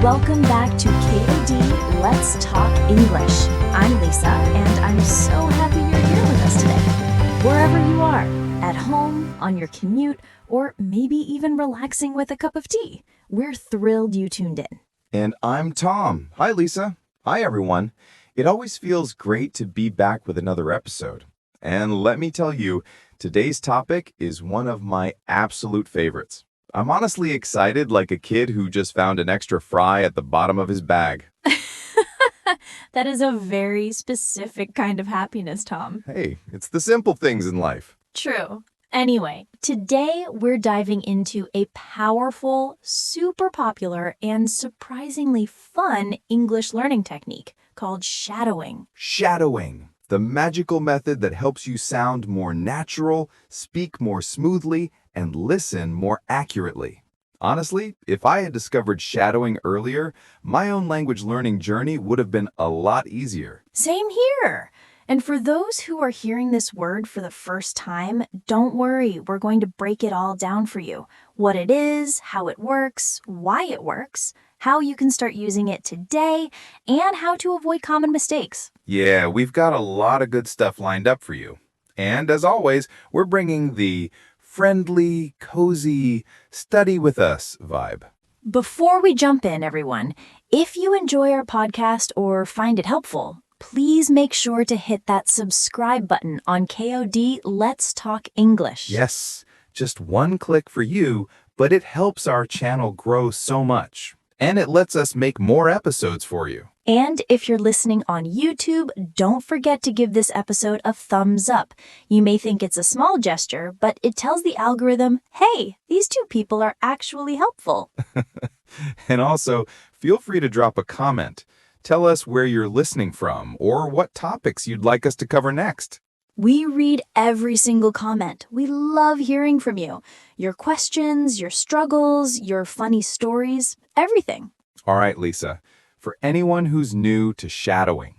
Welcome back to KOD Let's Talk English. I'm Lisa, and I'm so happy you're here with us today. Wherever you are, at home, on your commute, or maybe even relaxing with a cup of tea, we're thrilled you tuned in. And I'm Tom. Hi, Lisa. Hi, everyone. It always feels great to be back with another episode. And let me tell you, today's topic is one of my absolute favorites. I'm honestly excited like a kid who just found an extra fry at the bottom of his bag. That is a very specific kind of happiness, Tom. Hey, it's the simple things in life. True. Anyway, today we're diving into a powerful, super popular, and surprisingly fun English learning technique called shadowing. Shadowing, the magical method that helps you sound more natural, speak more smoothly, and listen more accurately. Honestly, if I had discovered shadowing earlier, my own language learning journey would have been a lot easier. Same here. And for those who are hearing this word for the first time, don't worry, we're going to break it all down for you. What it is, how it works, why it works, how you can start using it today, and how to avoid common mistakes. Yeah, we've got a lot of good stuff lined up for you. And as always, we're bringing the friendly, cozy, study with us vibe. Before we jump in, everyone, if you enjoy our podcast or find it helpful, please make sure to hit that subscribe button on KOD Let's Talk English. Yes, just one click for you, but it helps our channel grow so much. And it lets us make more episodes for you. And if you're listening on YouTube, don't forget to give this episode a thumbs up. You may think it's a small gesture, but it tells the algorithm, hey, these two people are actually helpful. And also, feel free to drop a comment. Tell us where you're listening from or what topics you'd like us to cover next. We read every single comment. We love hearing from you. Your questions, your struggles, your funny stories, everything. All right, Lisa. For anyone who's new to shadowing,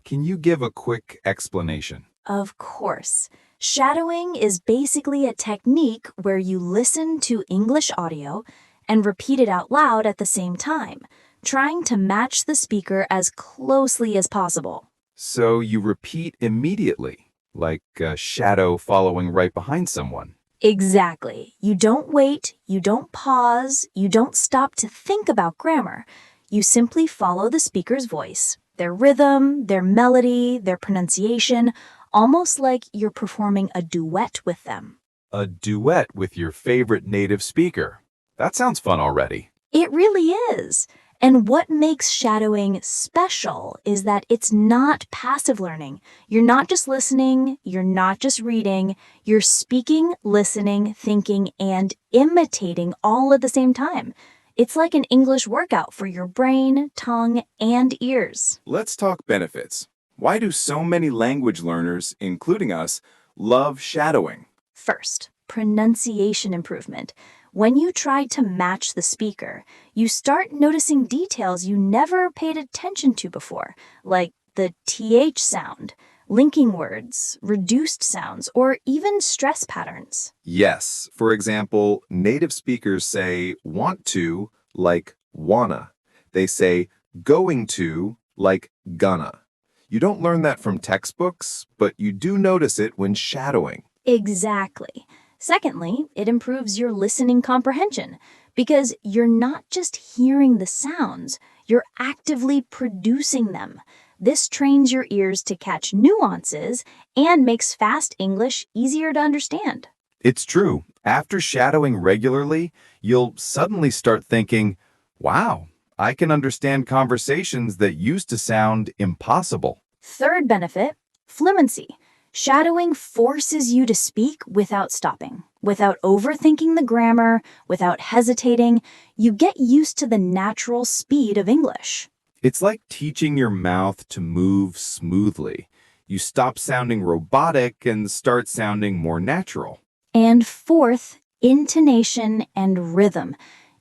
can you give a quick explanation? Of course. Shadowing is basically a technique where you listen to English audio and repeat it out loud at the same time, trying to match the speaker as closely as possible. So you repeat immediately, like a shadow following right behind someone. Exactly. You don't wait, you don't pause, you don't stop to think about grammar. You simply follow the speaker's voice, their rhythm, their melody, their pronunciation, almost like you're performing a duet with them. A duet with your favorite native speaker. That sounds fun already. It really is. And what makes shadowing special is that it's not passive learning. You're not just listening, you're not just reading, you're speaking, listening, thinking, and imitating all at the same time. It's like an English workout for your brain, tongue, and ears. Let's talk benefits. Why do so many language learners, including us, love shadowing? First, pronunciation improvement. When you try to match the speaker, you start noticing details you never paid attention to before, like the TH sound, linking words, reduced sounds, or even stress patterns. Yes. For example, native speakers say want to like wanna. They say going to like gonna. You don't learn that from textbooks, but you do notice it when shadowing. Exactly. Secondly, it improves your listening comprehension because you're not just hearing the sounds, you're actively producing them. This trains your ears to catch nuances and makes fast English easier to understand. It's true. After shadowing regularly, you'll suddenly start thinking, wow, I can understand conversations that used to sound impossible. Third benefit, fluency. Shadowing forces you to speak without stopping, without overthinking the grammar, without hesitating. You get used to the natural speed of English. It's like teaching your mouth to move smoothly. You stop sounding robotic and start sounding more natural. And fourth, intonation and rhythm.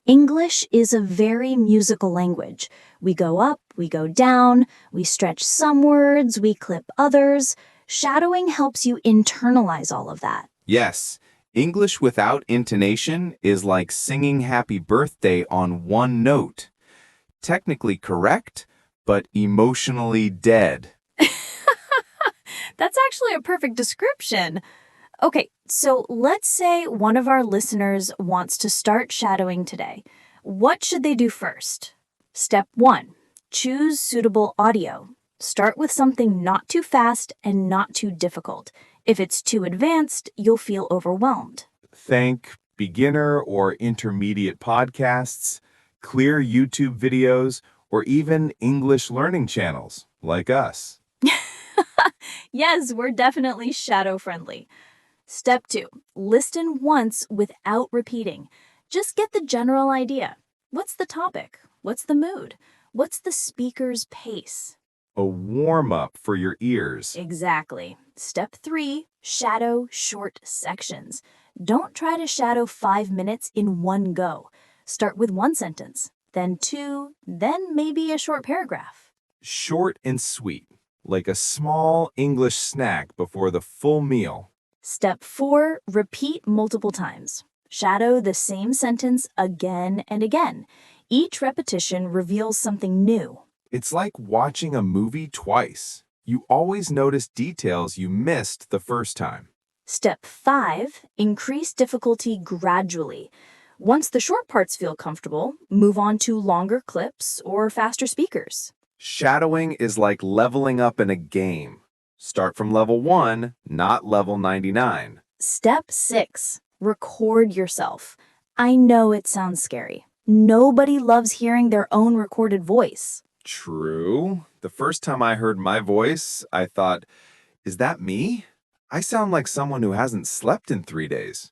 English is a very musical language. We go up, we go down, we stretch some words, we clip others. Shadowing helps you internalize all of that. Yes, English without intonation is like singing happy birthday on one note. technically correct, but emotionally dead. That's actually a perfect description. Okay, so let's say one of our listeners wants to start shadowing today. What should they do first? Step 1, choose suitable audio. Start with something not too fast and not too difficult. If it's too advanced, you'll feel overwhelmed. Think beginner or intermediate podcasts, clear YouTube videos, or even English learning channels like us. Yes, we're definitely shadow friendly. Step 2, listen once without repeating. Just get the general idea. What's the topic? What's the mood? What's the speaker's pace? A warm-up for your ears. Exactly. Step 3, shadow short sections. Don't try to shadow 5 minutes in one go. Start with one sentence, then two, then maybe a short paragraph. Short and sweet, like a small English snack before the full meal. Step 4, repeat multiple times. Shadow the same sentence again and again. Each repetition reveals something new. It's like watching a movie twice. You always notice details you missed the first time. Step 5, increase difficulty gradually. Once the short parts feel comfortable, move on to longer clips or faster speakers. Shadowing is like leveling up in a game. Start from level 1, not level 99. Step 6, record yourself. I know it sounds scary. Nobody loves hearing their own recorded voice. True. The first time I heard my voice, I thought, is that me? I sound like someone who hasn't slept in 3 days.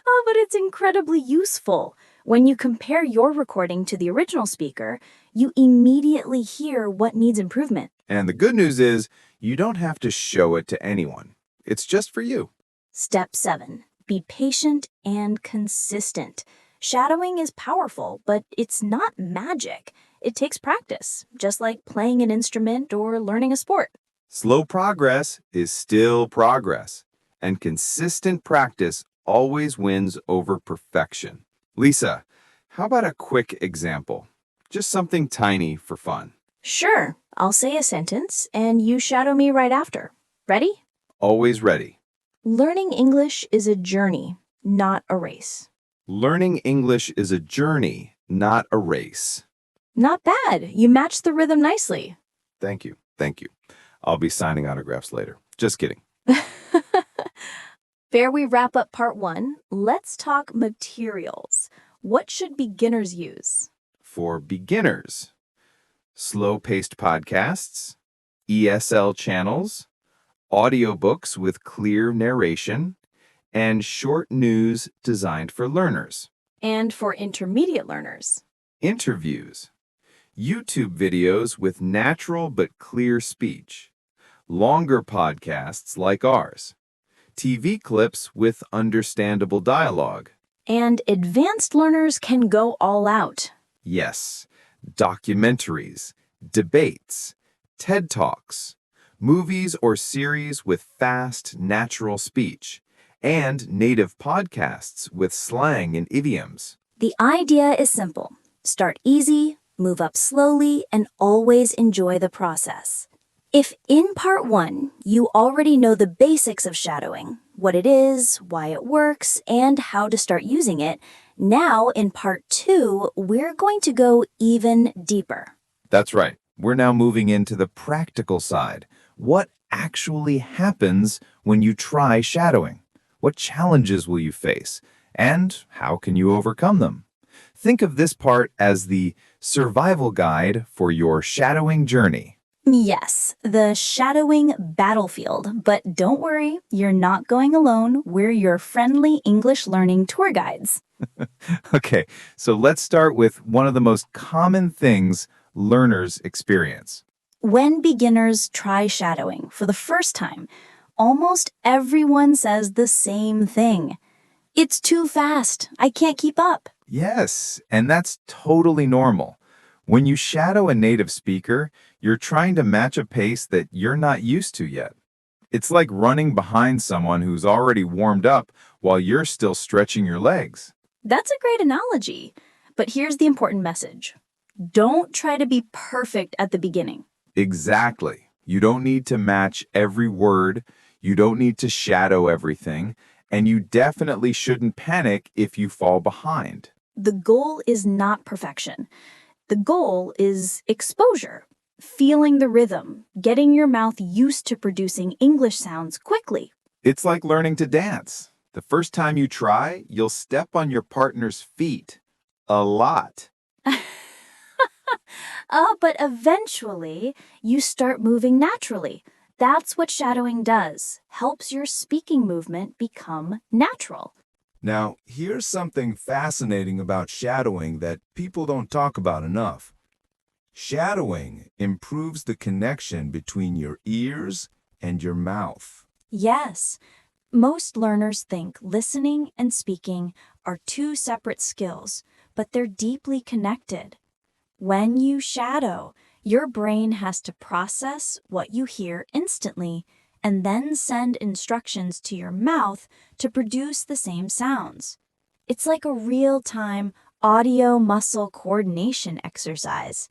Oh, but it's incredibly useful. When you compare your recording to the original speaker, you immediately hear what needs improvement. And the good news is, you don't have to show it to anyone. It's just for you. Step 7, be patient and consistent. Shadowing is powerful, but it's not magic. It takes practice, just like playing an instrument or learning a sport. Slow progress is still progress, and consistent practice always wins over perfection. Lisa, how about a quick example? Just something tiny for fun. Sure, I'll say a sentence and you shadow me right after. Ready? Always ready. Learning English is a journey, not a race. Learning English is a journey, not a race. Not bad. You matched the rhythm nicely. Thank you. Thank you. I'll be signing autographs later. Just kidding. There we wrap up part 1. Let's talk materials. What should beginners use? For beginners, slow-paced podcasts, ESL channels, audiobooks with clear narration, and short news designed for learners. And for intermediate learners? Interviews, YouTube videos with natural but clear speech, longer podcasts like ours, TV clips with understandable dialogue. And advanced learners can go all out. Yes, documentaries, debates, TED Talks, movies or series with fast, natural speech, and native podcasts with slang and idioms. The idea is simple. Start easy, move up slowly, and always enjoy the process. If in part 1, you already know the basics of shadowing, what it is, why it works, and how to start using it, now in part 2, we're going to go even deeper. That's right. We're now moving into the practical side. What actually happens when you try shadowing? What challenges will you face? And how can you overcome them? Think of this part as the survival guide for your shadowing journey. Yes, the shadowing battlefield. But don't worry, you're not going alone. We're your friendly English learning tour guides. Okay, so let's start with one of the most common things learners experience. When beginners try shadowing for the first time, almost everyone says the same thing. It's too fast. I can't keep up. Yes, and that's totally normal. When you shadow a native speaker, you're trying to match a pace that you're not used to yet. It's like running behind someone who's already warmed up while you're still stretching your legs. That's a great analogy. But here's the important message. Don't try to be perfect at the beginning. Exactly. You don't need to match every word, you don't need to shadow everything, and you definitely shouldn't panic if you fall behind. The goal is not perfection. The goal is exposure, feeling the rhythm, getting your mouth used to producing English sounds quickly. It's like learning to dance. The first time you try, you'll step on your partner's feet. A lot. But eventually, you start moving naturally. That's what shadowing does, helps your speaking movement become natural. Now, here's something fascinating about shadowing that people don't talk about enough. Shadowing improves the connection between your ears and your mouth. Yes, most learners think listening and speaking are two separate skills, but they're deeply connected. When you shadow, your brain has to process what you hear instantly and then send instructions to your mouth to produce the same sounds. It's like a real-time audio muscle coordination exercise.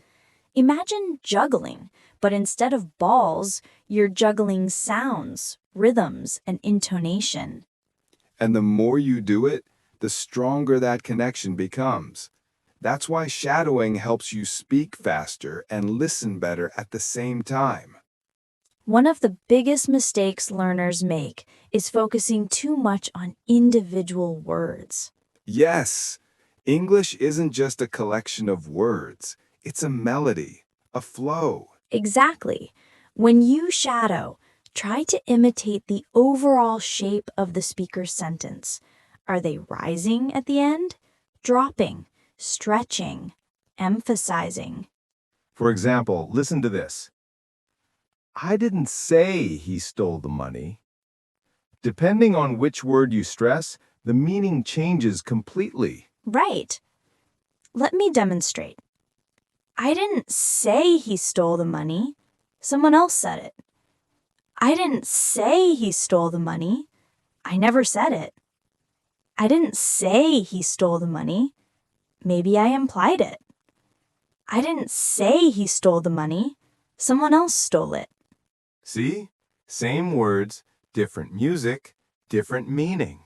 Imagine juggling, but instead of balls, you're juggling sounds, rhythms, and intonation. And the more you do it, the stronger that connection becomes. That's why shadowing helps you speak faster and listen better at the same time. One of the biggest mistakes learners make is focusing too much on individual words. Yes, English isn't just a collection of words. It's a melody, a flow. Exactly. When you shadow, try to imitate the overall shape of the speaker's sentence. Are they rising at the end? Dropping? Stretching? Emphasizing? For example, listen to this. I didn't say he stole the money. Depending on which word you stress, the meaning changes completely. Right. Let me demonstrate. I didn't say he stole the money. Someone else said it. I didn't say he stole the money. I never said it. I didn't say he stole the money. Maybe I implied it. I didn't say he stole the money. Someone else stole it. See? Same words, different music, different meaning.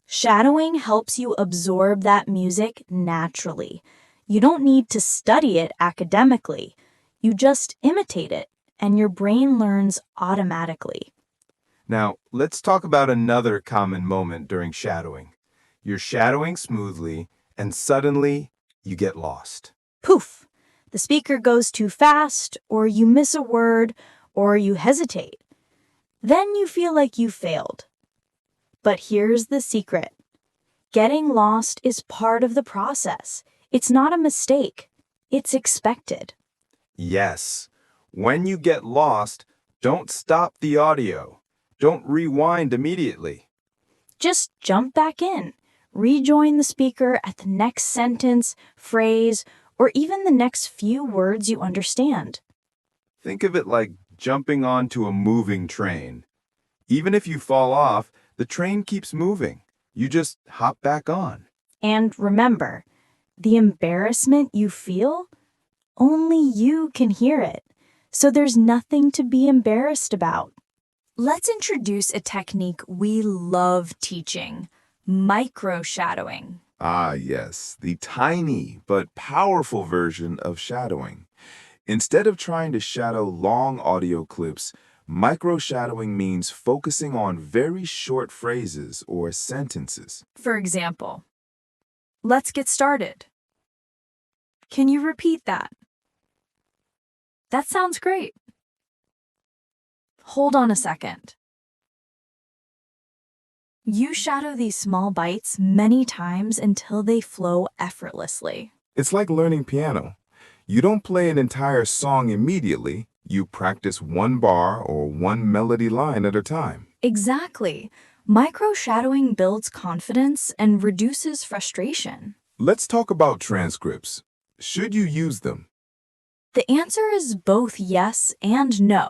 Shadowing helps you absorb that music naturally. You don't need to study it academically. You just imitate it, and your brain learns automatically. Now, let's talk about another common moment during shadowing. You're shadowing smoothly, and suddenly you get lost. Poof! The speaker goes too fast, or you miss a word, or you hesitate. Then you feel like you failed. But here's the secret. Getting lost is part of the process. It's not a mistake. It's expected. Yes, when you get lost, don't stop the audio. Don't rewind immediately. Just jump back in. Rejoin the speaker at the next sentence, phrase, or even the next few words you understand. Think of it like jumping onto a moving train. Even if you fall off, the train keeps moving. You just hop back on. And remember, the embarrassment you feel, only you can hear it. So there's nothing to be embarrassed about. Let's introduce a technique we love teaching, micro-shadowing. Ah, yes, the tiny but powerful version of shadowing. Instead of trying to shadow long audio clips, micro-shadowing means focusing on very short phrases or sentences. For example, let's get started. Can you repeat that? That sounds great. Hold on a second. You shadow these small bites many times until they flow effortlessly. It's like learning piano. You don't play an entire song immediately. You practice one bar or one melody line at a time. Exactly. Micro-shadowing builds confidence and reduces frustration. Let's talk about transcripts. Should you use them? The answer is both yes and no.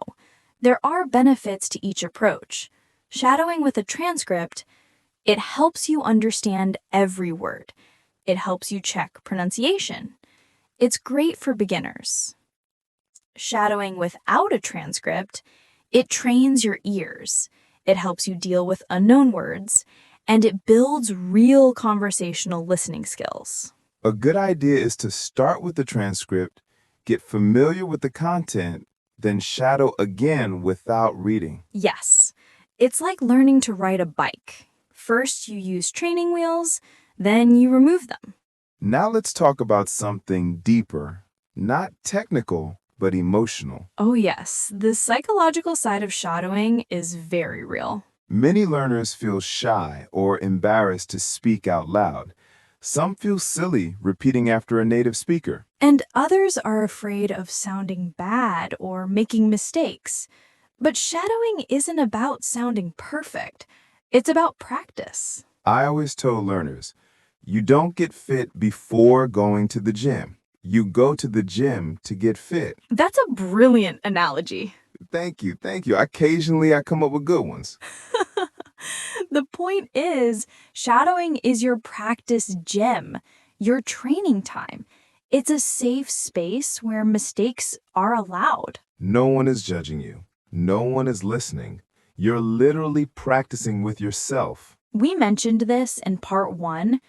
There are benefits to each approach. Shadowing with a transcript, it helps you understand every word. It helps you check pronunciation. It's great for beginners. Shadowing without a transcript, it trains your ears. It helps you deal with unknown words, and it builds real conversational listening skills. A good idea is to start with the transcript, get familiar with the content, then shadow again without reading. Yes, it's like learning to ride a bike. First, you use training wheels, then you remove them. Now let's talk about something deeper, not technical, but emotional. Oh yes, the psychological side of shadowing is very real. Many learners feel shy or embarrassed to speak out loud. Some feel silly repeating after a native speaker. And others are afraid of sounding bad or making mistakes. But shadowing isn't about sounding perfect. It's about practice. I always tell learners, you don't get fit before going to the gym. You go to the gym to get fit. That's a brilliant analogy. Thank you. Occasionally I come up with good ones. The point is, shadowing is your practice gym, your training time. It's a safe space where mistakes are allowed. No one is judging you. No one is listening. You're literally practicing with yourself. We mentioned this in part 1,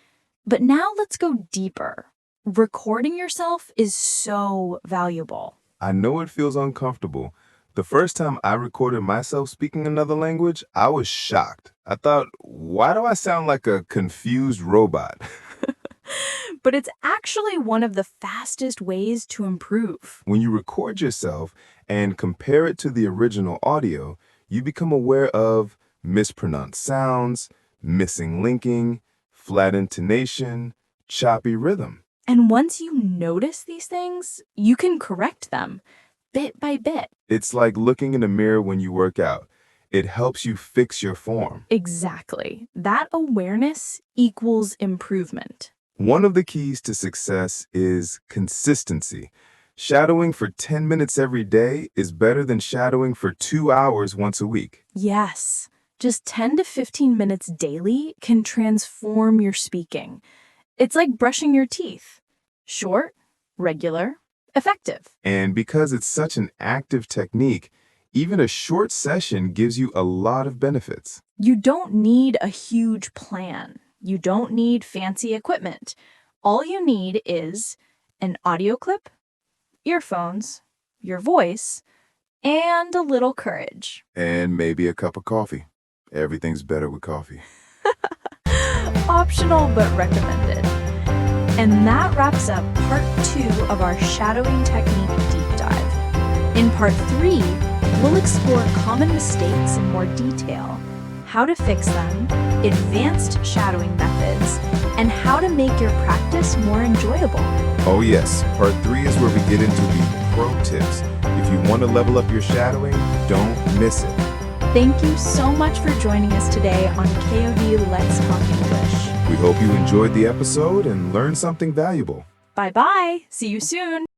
but now let's go deeper. Recording yourself is so valuable. I know it feels uncomfortable. The first time I recorded myself speaking another language, I was shocked. I thought, why do I sound like a confused robot? But it's actually one of the fastest ways to improve. When you record yourself and compare it to the original audio, you become aware of mispronounced sounds, missing linking, flat intonation, choppy rhythm. And once you notice these things, you can correct them bit by bit. It's like looking in a mirror when you work out. It helps you fix your form. Exactly. That awareness equals improvement. One of the keys to success is consistency. Shadowing for 10 minutes every day is better than shadowing for 2 hours once a week. Yes, just 10 to 15 minutes daily can transform your speaking. It's like brushing your teeth. Short, regular, effective. And because it's such an active technique, even a short session gives you a lot of benefits. You don't need a huge plan. You don't need fancy equipment. All you need is an audio clip, earphones, your voice, and a little courage. And maybe a cup of coffee. Everything's better with coffee. Optional but recommended. And that wraps up part 2 of our shadowing technique deep dive. In part 3, we'll explore common mistakes in more detail, how to fix them, advanced shadowing methods, and how to make your practice more enjoyable. Oh yes, part 3 is where we get into the pro tips. If you want to level up your shadowing, don't miss it. Thank you so much for joining us today on KOD Let's Talk English. We hope you enjoyed the episode and learned something valuable. Bye-bye. See you soon.